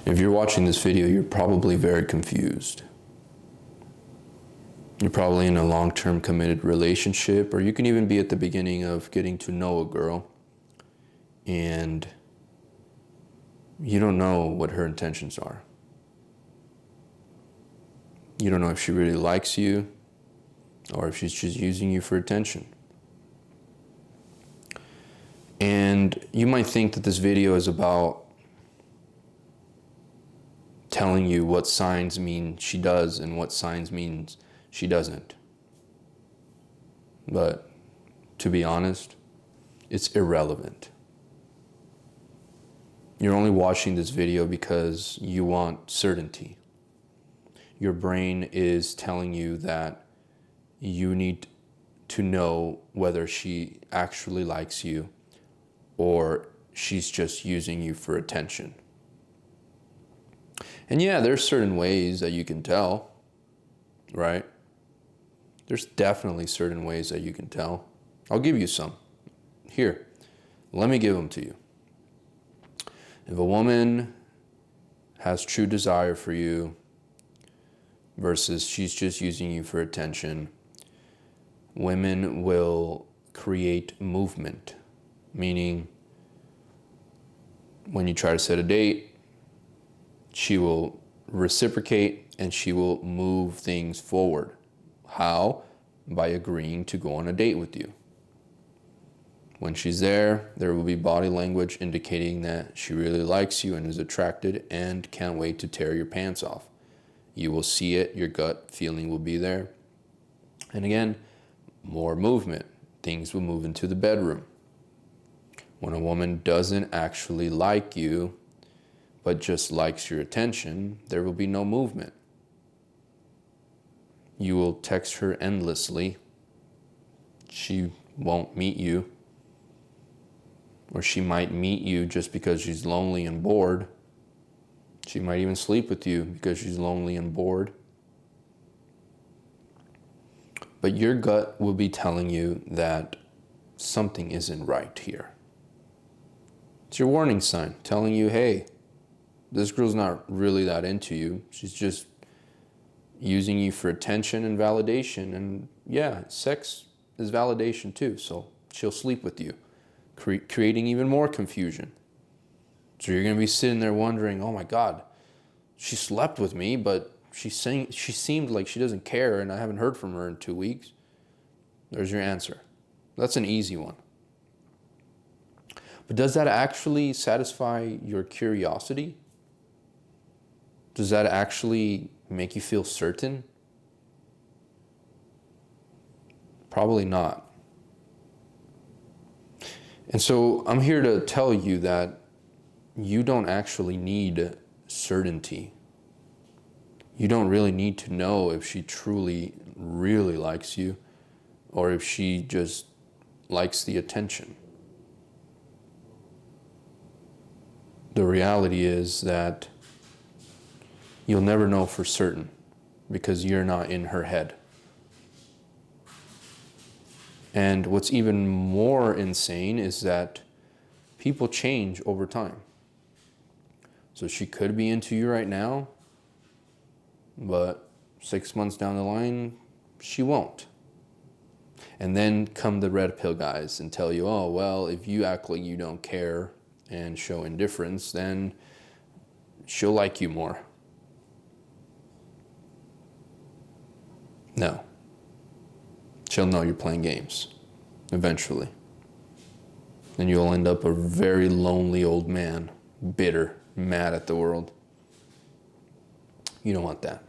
If you're watching this video, you're probably very confused. You're probably in a long-term committed relationship, or you can even be at the beginning of getting to know a girl and you don't know what her intentions are. You don't know if she really likes you or if she's just using you for attention. And you might think that this video is about telling you what signs mean she does and what signs means she doesn't. But to be honest, it's irrelevant. You're only watching this video because you want certainty. Your brain is telling you that you need to know whether she actually likes you or she's just using you for attention. And yeah, there's certain ways that you can tell, right? There's definitely certain ways that you can tell. I'll give you some. Here, let me give them to you. If a woman has true desire for you versus she's just using you for attention, women will create movement, meaning when you try to set a date, she will reciprocate and she will move things forward. How? By agreeing to go on a date with you. When she's there, there will be body language indicating that she really likes you and is attracted and can't wait to tear your pants off. You will see it, your gut feeling will be there. And again, more movement. Things will move into the bedroom. When a woman doesn't actually like you, but just likes your attention, there will be no movement. You will text her endlessly. She won't meet you. Or she might meet you just because she's lonely and bored. She might even sleep with you because she's lonely and bored. But your gut will be telling you that something isn't right here. It's your warning sign telling you, hey, this girl's not really that into you. She's just using you for attention and validation. And yeah, sex is validation too. So she'll sleep with you, creating even more confusion. So you're going to be sitting there wondering, oh my God, she slept with me, but she seemed like she doesn't care and I haven't heard from her in 2 weeks. There's your answer. That's an easy one. But does that actually satisfy your curiosity? Does that actually make you feel certain? Probably not. And so I'm here to tell you that you don't actually need certainty. You don't really need to know if she truly, really likes you or if she just likes the attention. The reality is that you'll never know for certain because you're not in her head. And what's even more insane is that people change over time. So she could be into you right now, but 6 months down the line, she won't. And then come the red pill guys and tell you, oh, well, if you act like you don't care and show indifference, then she'll like you more. No. She'll know you're playing games, eventually. And you'll end up a very lonely old man, bitter, mad at the world. You don't want that.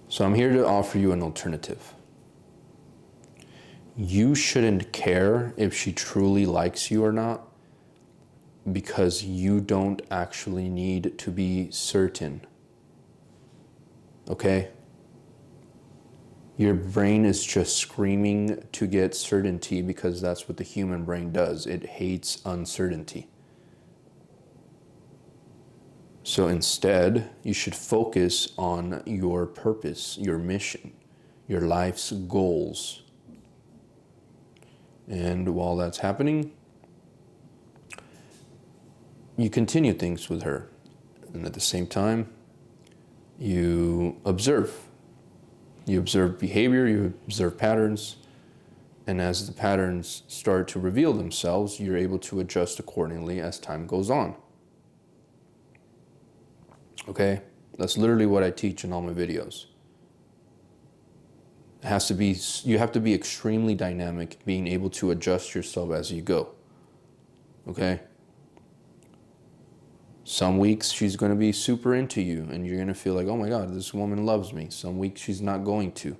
So I'm here to offer you an alternative. You shouldn't care if she truly likes you or not because you don't actually need to be certain. Okay? Your brain is just screaming to get certainty because that's what the human brain does. It hates uncertainty. So instead, you should focus on your purpose, your mission, your life's goals. And while that's happening, you continue things with her. And at the same time, you observe. You observe behavior, you observe patterns. And as the patterns start to reveal themselves, you're able to adjust accordingly as time goes on. Okay? That's literally what I teach in all my videos. You have to be extremely dynamic, being able to adjust yourself as you go. Okay? Some weeks she's going to be super into you and you're going to feel like, oh my God, this woman loves me. Some weeks she's not going to.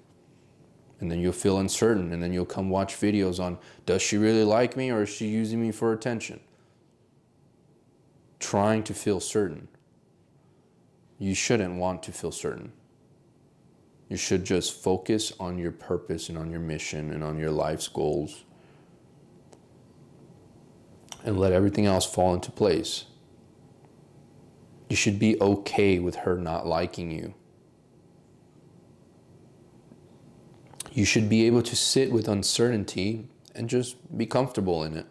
And then you'll feel uncertain, and then you'll come watch videos on, does she really like me or is she using me for attention? Trying to feel certain. You shouldn't want to feel certain. You should just focus on your purpose and on your mission and on your life's goals. And let everything else fall into place. You should be okay with her not liking you. You should be able to sit with uncertainty and just be comfortable in it.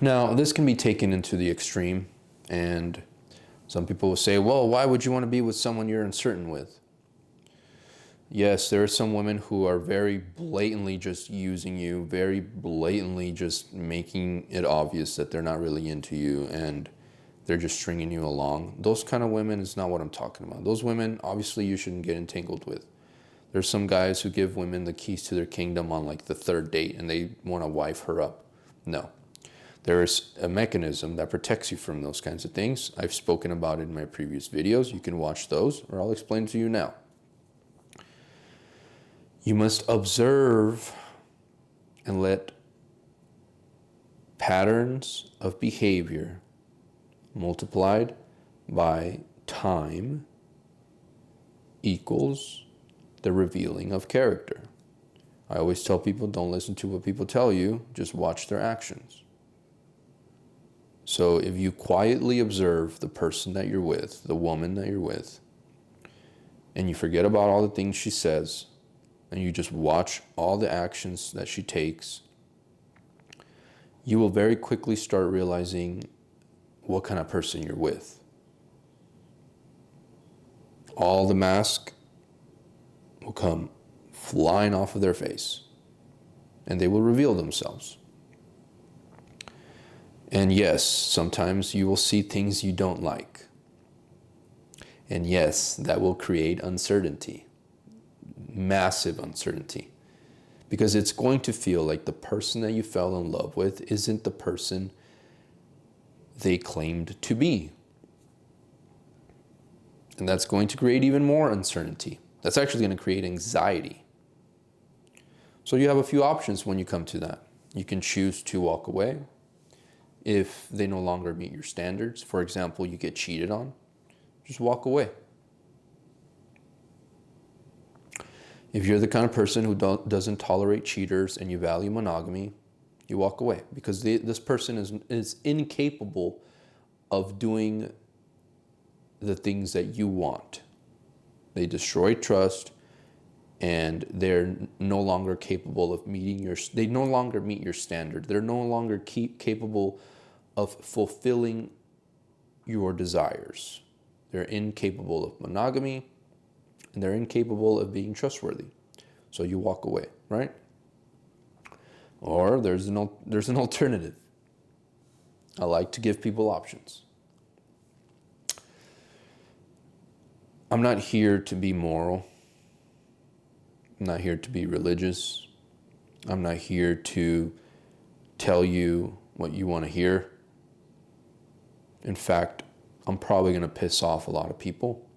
Now, this can be taken into the extreme, and some people will say, well, why would you want to be with someone you're uncertain with? Yes, there are some women who are very blatantly just using you, very blatantly just making it obvious that they're not really into you, and they're just stringing you along. Those kind of women is not what I'm talking about. Those women, obviously, you shouldn't get entangled with. There's some guys who give women the keys to their kingdom on like the third date and they want to wife her up. No. There's a mechanism that protects you from those kinds of things. I've spoken about it in my previous videos. You can watch those, or I'll explain to you now. You must observe and let patterns of behavior multiplied by time equals the revealing of character. I always tell people, don't listen to what people tell you, just watch their actions. So if you quietly observe the person that you're with, the woman that you're with, and you forget about all the things she says, and you just watch all the actions that she takes, you will very quickly start realizing what kind of person you're with. All the mask will come flying off of their face, and they will reveal themselves. And yes, sometimes you will see things you don't like. And yes, that will create uncertainty, massive uncertainty, because it's going to feel like the person that you fell in love with isn't the person they claimed to be. And that's going to create even more uncertainty. That's actually going to create anxiety. So you have a few options when you come to that. You can choose to walk away if they no longer meet your standards. For example, you get cheated on, just walk away. If you're the kind of person who doesn't tolerate cheaters and you value monogamy, you walk away, because this person is incapable of doing the things that you want. They destroy trust, and they're no longer capable of they no longer meet your standard. They're no longer capable of fulfilling your desires. They're incapable of monogamy, and they're incapable of being trustworthy. So you walk away, right? Or there's an alternative. I like to give people options. I'm not here to be moral. I'm not here to be religious. I'm not here to tell you what you want to hear. In fact, I'm probably going to piss off a lot of people.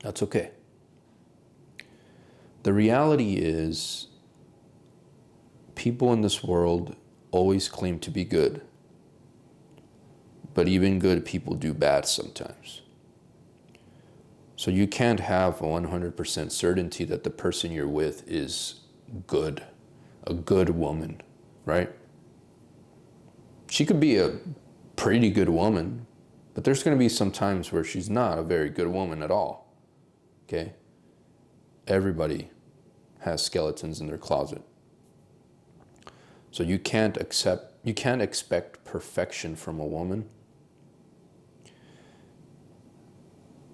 That's okay. The reality is, people in this world always claim to be good. But even good people do bad sometimes. So you can't have 100% certainty that the person you're with is good, a good woman, right? She could be a pretty good woman, but there's going to be some times where she's not a very good woman at all, okay? Everybody has skeletons in their closet. So you can't expect perfection from a woman,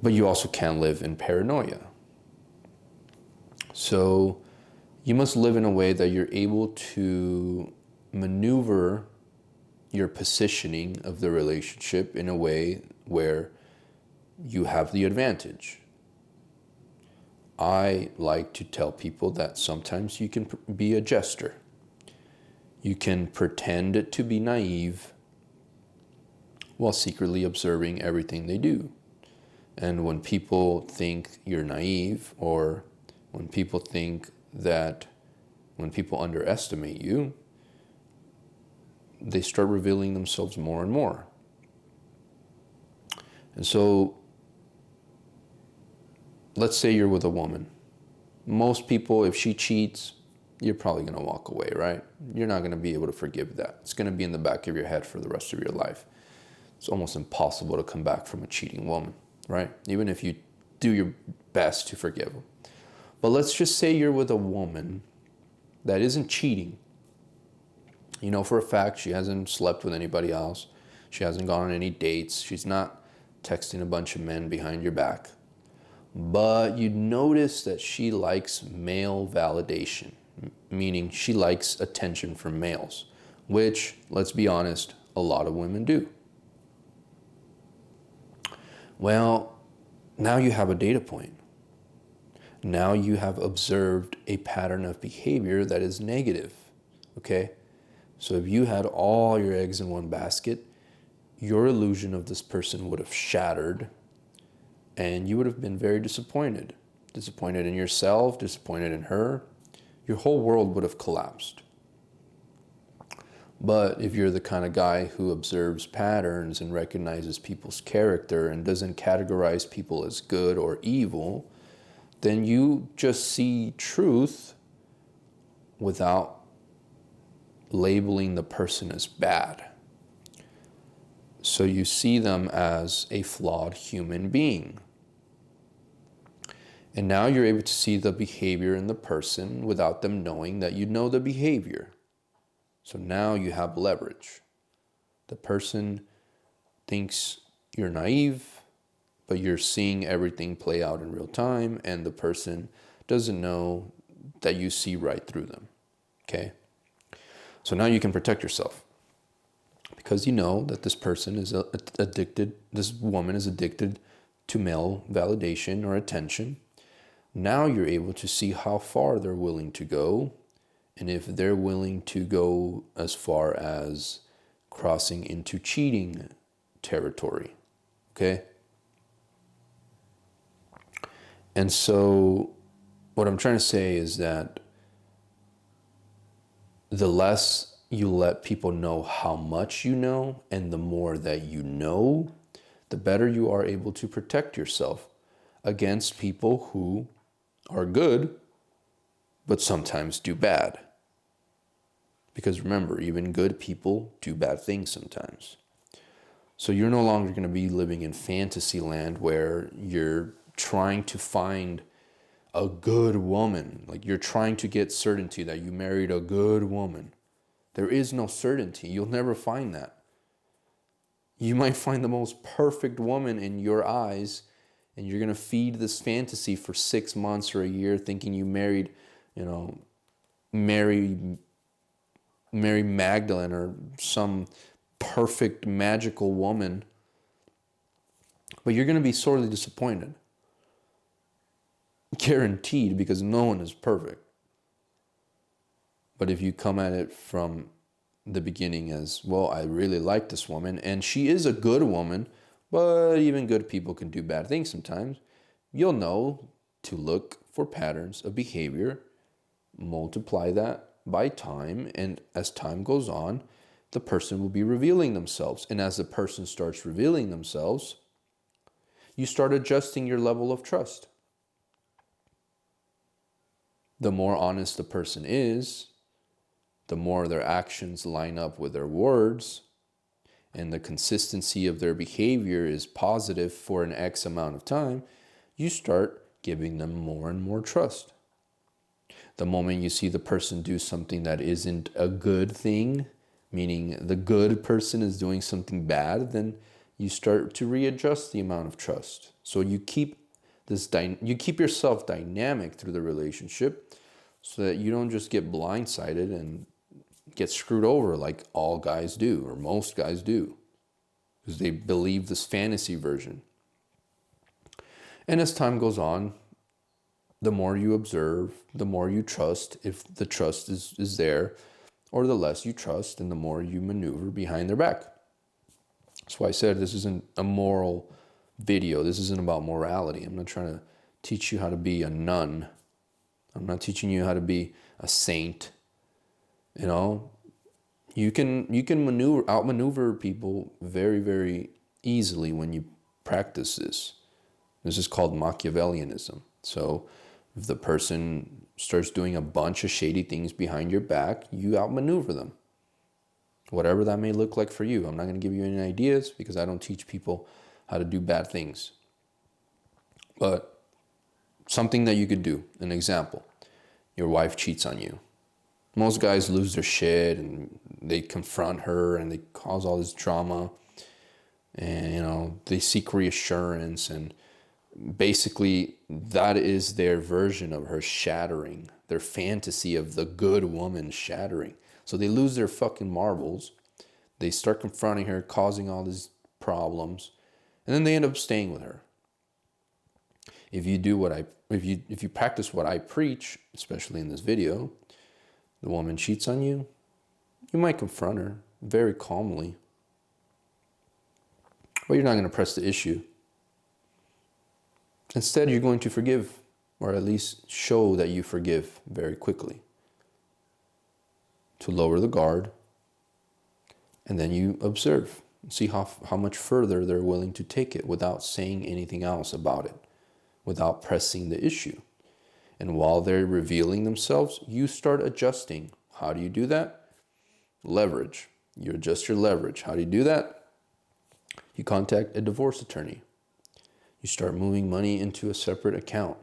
but you also can't live in paranoia. So you must live in a way that you're able to maneuver your positioning of the relationship in a way where you have the advantage. I like to tell people that sometimes you can be a jester. You can pretend to be naive while secretly observing everything they do. And when people think you're naive, or when people underestimate you, they start revealing themselves more and more. And so, let's say you're with a woman. Most people, if she cheats, you're probably going to walk away, right? You're not going to be able to forgive that. It's going to be in the back of your head for the rest of your life. It's almost impossible to come back from a cheating woman, right? Even if you do your best to forgive them. But let's just say you're with a woman that isn't cheating. You know for a fact she hasn't slept with anybody else. She hasn't gone on any dates. She's not texting a bunch of men behind your back. But you notice that she likes male validation, meaning she likes attention from males, which, let's be honest, a lot of women do. Well, now you have a data point. Now you have observed a pattern of behavior that is negative, okay? So if you had all your eggs in one basket, your illusion of this person would have shattered, and you would have been very disappointed. Disappointed in yourself, disappointed in her. Your whole world would have collapsed. But if you're the kind of guy who observes patterns and recognizes people's character and doesn't categorize people as good or evil, then you just see truth without labeling the person as bad. So you see them as a flawed human being. And now you're able to see the behavior in the person without them knowing that you know the behavior. So now you have leverage. The person thinks you're naive, but you're seeing everything play out in real time, and the person doesn't know that you see right through them. Okay? So now you can protect yourself. Because you know that this person is addicted, this woman is addicted to male validation or attention. Now you're able to see how far they're willing to go, and if they're willing to go as far as crossing into cheating territory, okay? And so what I'm trying to say is that the less you let people know how much you know, and the more that you know, the better you are able to protect yourself against people who are good, but sometimes do bad. Because remember, even good people do bad things sometimes. So you're no longer going to be living in fantasy land where you're trying to find a good woman. Like you're trying to get certainty that you married a good woman. There is no certainty. You'll never find that. You might find the most perfect woman in your eyes, and you're going to feed this fantasy for 6 months or a year thinking you married, Mary Magdalene or some perfect magical woman. But you're going to be sorely disappointed. Guaranteed, because no one is perfect. But if you come at it from the beginning as, well, I really like this woman, and she is a good woman, but even good people can do bad things sometimes, you'll know to look for patterns of behavior, multiply that by time, and as time goes on, the person will be revealing themselves. And as the person starts revealing themselves, you start adjusting your level of trust. The more honest the person is, the more their actions line up with their words, and the consistency of their behavior is positive for an X amount of time, you start giving them more and more trust. The moment you see the person do something that isn't a good thing, meaning the good person is doing something bad, then you start to readjust the amount of trust. So you keep you keep yourself dynamic through the relationship so that you don't just get blindsided and get screwed over like all guys do, or most guys do, because they believe this fantasy version. And as time goes on, the more you observe, the more you trust, if the trust is there, or the less you trust, and the more you maneuver behind their back. That's why I said this isn't a moral video. This isn't about morality. I'm not trying to teach you how to be a nun. I'm not teaching you how to be a saint. You know, you can outmaneuver people very, very easily when you practice this. This is called Machiavellianism. So if the person starts doing a bunch of shady things behind your back, you outmaneuver them. Whatever that may look like for you. I'm not going to give you any ideas because I don't teach people how to do bad things. But something that you could do, an example, your wife cheats on you. Most guys lose their shit and they confront her and they cause all this drama, and you know, they seek reassurance, and basically that is their version of her shattering, their fantasy of the good woman shattering. So they lose their fucking marbles. They start confronting her, causing all these problems, and then they end up staying with her. If you practice what I preach, especially in this video, the woman cheats on you, you might confront her very calmly. But you're not going to press the issue. Instead, you're going to forgive, or at least show that you forgive very quickly, to lower the guard, and then you observe and see how much further they're willing to take it without saying anything else about it, without pressing the issue. And while they're revealing themselves, you start adjusting. How do you do that? Leverage. You adjust your leverage. How do you do that? You contact a divorce attorney. You start moving money into a separate account.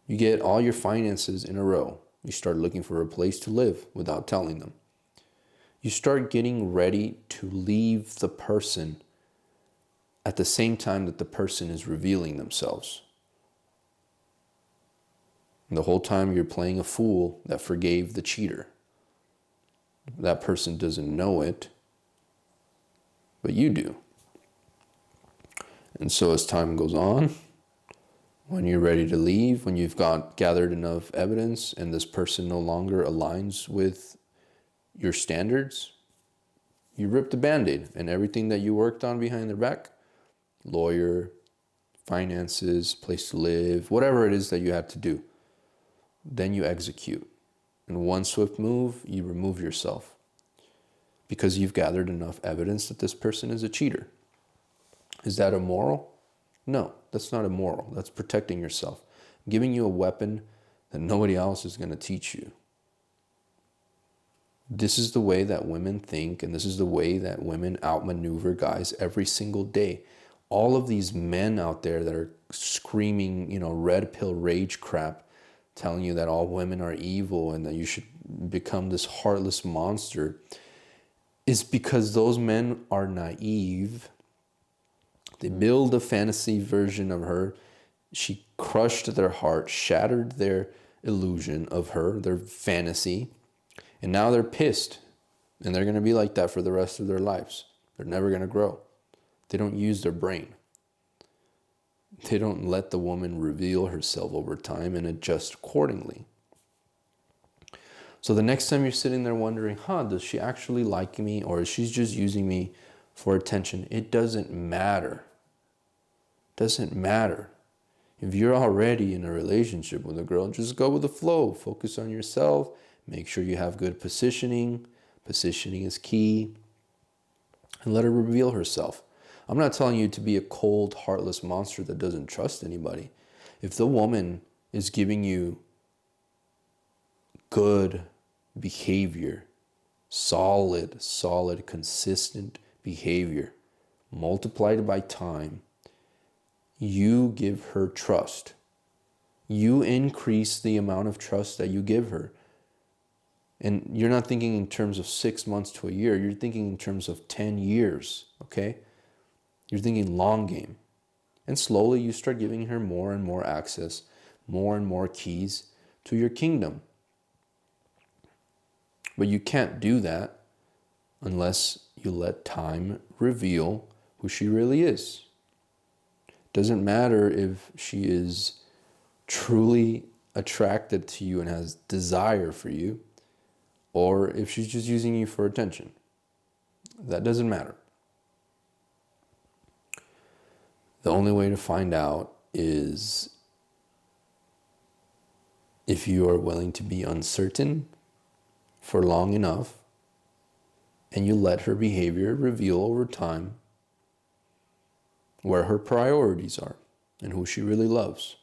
You get all your finances in a row. You start looking for a place to live without telling them. You start getting ready to leave the person at the same time that the person is revealing themselves. And the whole time you're playing a fool that forgave the cheater. That person doesn't know it, but you do. And so as time goes on, when you're ready to leave, when you've gathered enough evidence and this person no longer aligns with your standards, you rip the Band-Aid, and everything that you worked on behind their back, lawyer, finances, place to live, whatever it is that you had to do, then you execute. In one swift move, you remove yourself because you've gathered enough evidence that this person is a cheater. Is that immoral? No, that's not immoral. That's protecting yourself, giving you a weapon that nobody else is going to teach you. This is the way that women think, and this is the way that women outmaneuver guys every single day. All of these men out there that are screaming, red pill rage crap, telling you that all women are evil and that you should become this heartless monster, is because those men are naive. They build a fantasy version of her. She crushed their heart, shattered their illusion of her, their fantasy, and now they're pissed. And they're going to be like that for the rest of their lives. They're never going to grow. They don't use their brain. They don't let the woman reveal herself over time and adjust accordingly. So the next time you're sitting there wondering, does she actually like me, or is she just using me for attention? It doesn't matter. Doesn't matter. If you're already in a relationship with a girl, just go with the flow. Focus on yourself. Make sure you have good positioning. Positioning is key. And let her reveal herself. I'm not telling you to be a cold, heartless monster that doesn't trust anybody. If the woman is giving you good behavior, solid, consistent behavior, multiplied by time, you give her trust. You increase the amount of trust that you give her. And you're not thinking in terms of 6 months to a year. You're thinking in terms of 10 years, okay? You're thinking long game. And slowly you start giving her more and more access, more and more keys to your kingdom. But you can't do that unless you let time reveal who she really is. Doesn't matter if she is truly attracted to you and has desire for you, or if she's just using you for attention. That doesn't matter. The only way to find out is if you are willing to be uncertain for long enough and you let her behavior reveal over time where her priorities are and who she really loves.